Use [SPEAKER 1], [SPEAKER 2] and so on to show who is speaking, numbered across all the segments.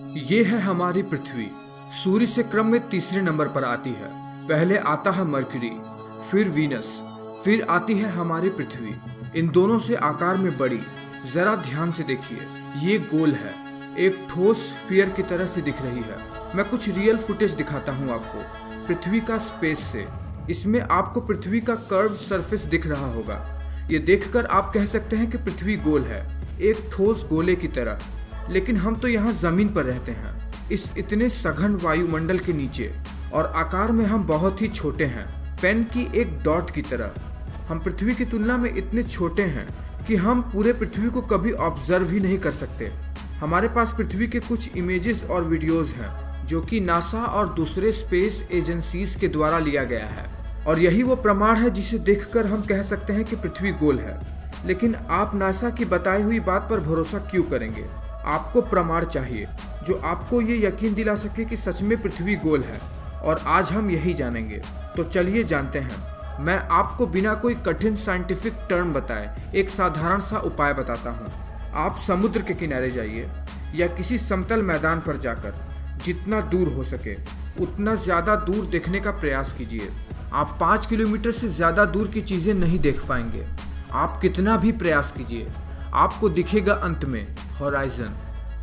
[SPEAKER 1] ये है हमारी पृथ्वी। सूर्य से क्रम में तीसरे नंबर पर आती है। पहले आता है मरकरी, फिर वीनस, फिर आती है हमारी पृथ्वी। इन दोनों से आकार में बड़ी। जरा ध्यान से देखिए, ये गोल है, एक ठोस स्फीयर की तरह से दिख रही है। मैं कुछ रियल फुटेज दिखाता हूँ आपको पृथ्वी का स्पेस से। इसमें आपको पृथ्वी का कर्व सरफेस दिख रहा होगा। ये देखकर आप कह सकते हैं कि पृथ्वी गोल है, एक ठोस गोले की तरह। लेकिन हम तो यहाँ जमीन पर रहते हैं, इस इतने सघन वायुमंडल के नीचे, और आकार में हम बहुत ही छोटे हैं, पेन की एक डॉट की तरह। हम पृथ्वी की तुलना में इतने छोटे हैं कि हम पूरे पृथ्वी को कभी ऑब्जर्व ही नहीं कर सकते। हमारे पास पृथ्वी के कुछ इमेजेस और वीडियोस हैं जो कि नासा और दूसरे स्पेस एजेंसीज के द्वारा लिया गया है, और यही वो प्रमाण है जिसे देखकर हम कह सकते हैं कि पृथ्वी गोल है। लेकिन आप नासा की बताई हुई बात पर भरोसा क्यों करेंगे? आपको प्रमाण चाहिए जो आपको ये यकीन दिला सके कि सच में पृथ्वी गोल है, और आज हम यही जानेंगे। तो चलिए जानते हैं। मैं आपको बिना कोई कठिन साइंटिफिक टर्म बताए एक साधारण सा उपाय बताता हूँ। आप समुद्र के किनारे जाइए या किसी समतल मैदान पर जाकर जितना दूर हो सके उतना ज़्यादा दूर देखने का प्रयास कीजिए। आप 5 किलोमीटर से ज़्यादा दूर की चीज़ें नहीं देख पाएंगे। आप कितना भी प्रयास कीजिए, आपको दिखेगा अंत में हॉराइजन।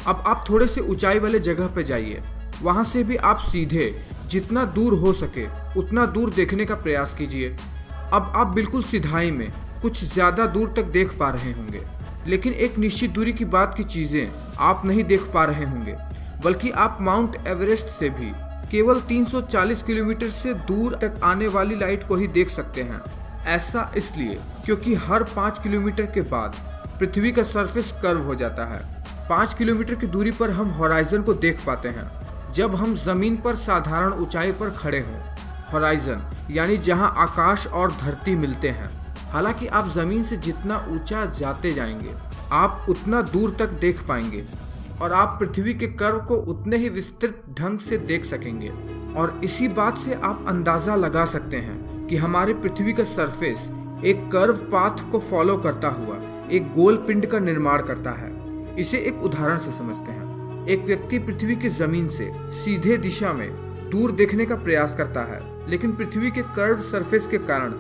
[SPEAKER 1] अब आप थोड़े से ऊंचाई वाले जगह पे जाइए, वहाँ से भी आप सीधे जितना दूर हो सके उतना दूर देखने का प्रयास कीजिए। अब आप बिल्कुल सिधाई में कुछ ज़्यादा दूर तक देख पा रहे होंगे, लेकिन एक निश्चित दूरी की बाद की चीज़ें आप नहीं देख पा रहे होंगे, बल्कि आप माउंट एवरेस्ट से भी केवल 340 किलोमीटर से दूर तक आने वाली लाइट को ही देख सकते हैं। ऐसा इसलिए क्योंकि हर 5 किलोमीटर के बाद पृथ्वी का सरफेस कर्व हो जाता है। 5 किलोमीटर की दूरी पर हम हॉराइजन को देख पाते हैं जब हम जमीन पर साधारण ऊंचाई पर खड़े हों। हॉराइजन यानी जहां आकाश और धरती मिलते हैं। हालांकि आप जमीन से जितना ऊंचा जाते जाएंगे आप उतना दूर तक देख पाएंगे, और आप पृथ्वी के कर्व को उतने ही विस्तृत ढंग से देख सकेंगे। और इसी बात से आप अंदाजा लगा सकते हैं कि हमारे पृथ्वी का सरफेस एक कर्व पाथ को फॉलो करता हुआ एक गोल पिंड का निर्माण करता है। इसे एक उदाहरण से समझते हैं। एक व्यक्ति पृथ्वी की जमीन से सीधे दिशा में दूर देखने का प्रयास करता है, लेकिन पृथ्वी के कर्व सरफेस के कारण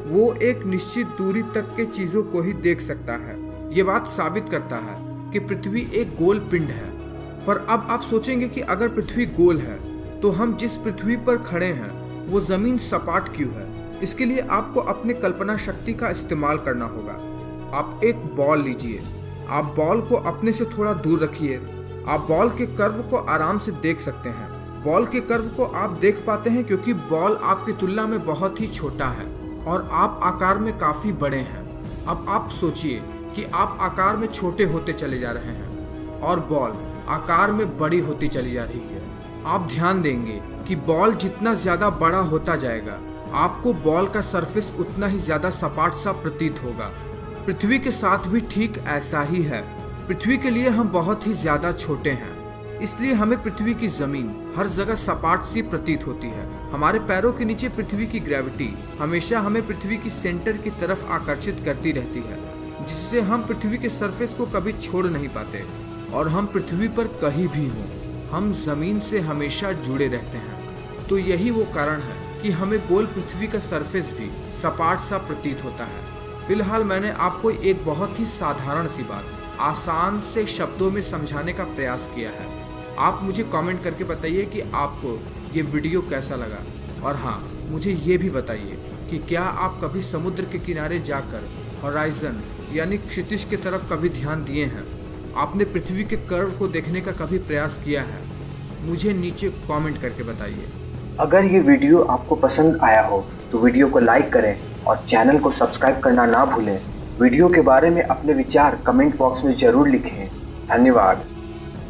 [SPEAKER 1] वो एक निश्चित दूरी तक के चीजों को ही देख सकता है। ये बात साबित करता है कि पृथ्वी एक गोल पिंड है। पर अब आप सोचेंगे कि अगर पृथ्वी गोल है तो हम जिस पृथ्वी पर खड़े हैं वो जमीन सपाट क्यों है? इसके लिए आपको अपने कल्पना शक्ति का इस्तेमाल करना होगा। आप एक बॉल लीजिए, आप बॉल को अपने से थोड़ा दूर रखिए। आप बॉल के कर्व को आराम से देख सकते हैं। बॉल के कर्व को आप देख पाते हैं क्योंकि बॉल आपकी तुलना में बहुत ही छोटा है और आप आकार में काफी बड़े हैं। अब आप सोचिए कि आप आकार में छोटे होते चले जा रहे हैं और बॉल आकार में बड़ी होती चली जा रही है। आप ध्यान देंगे कि बॉल जितना ज्यादा बड़ा होता जाएगा आपको बॉल का सरफेस उतना ही ज्यादा सपाट सा प्रतीत होगा। पृथ्वी के साथ भी ठीक ऐसा ही है। पृथ्वी के लिए हम बहुत ही ज्यादा छोटे हैं, इसलिए हमें पृथ्वी की जमीन हर जगह सपाट सी प्रतीत होती है। हमारे पैरों के नीचे पृथ्वी की ग्रेविटी हमेशा हमें पृथ्वी की सेंटर की तरफ आकर्षित करती रहती है, जिससे हम पृथ्वी के सरफेस को कभी छोड़ नहीं पाते। और हम पृथ्वी पर कहीं भी हों, हम जमीन से हमेशा जुड़े रहते हैं। तो यही वो कारण है कि हमें गोल पृथ्वी का सरफेस भी सपाट सा प्रतीत होता है। फिलहाल मैंने आपको एक बहुत ही साधारण सी बात आसान से शब्दों में समझाने का प्रयास किया है। आप मुझे कमेंट करके बताइए कि आपको ये वीडियो कैसा लगा। और हाँ, मुझे ये भी बताइए कि क्या आप कभी समुद्र के किनारे जाकर हॉराइजन यानी क्षितिज की तरफ कभी ध्यान दिए हैं? आपने पृथ्वी के कर्व को देखने का कभी प्रयास किया है? मुझे नीचे कमेंट करके बताइए।
[SPEAKER 2] अगर ये वीडियो आपको पसंद आया हो तो वीडियो को लाइक करें और चैनल को सब्सक्राइब करना ना भूलें। वीडियो के बारे में अपने विचार कमेंट बॉक्स में ज़रूर लिखें। धन्यवाद।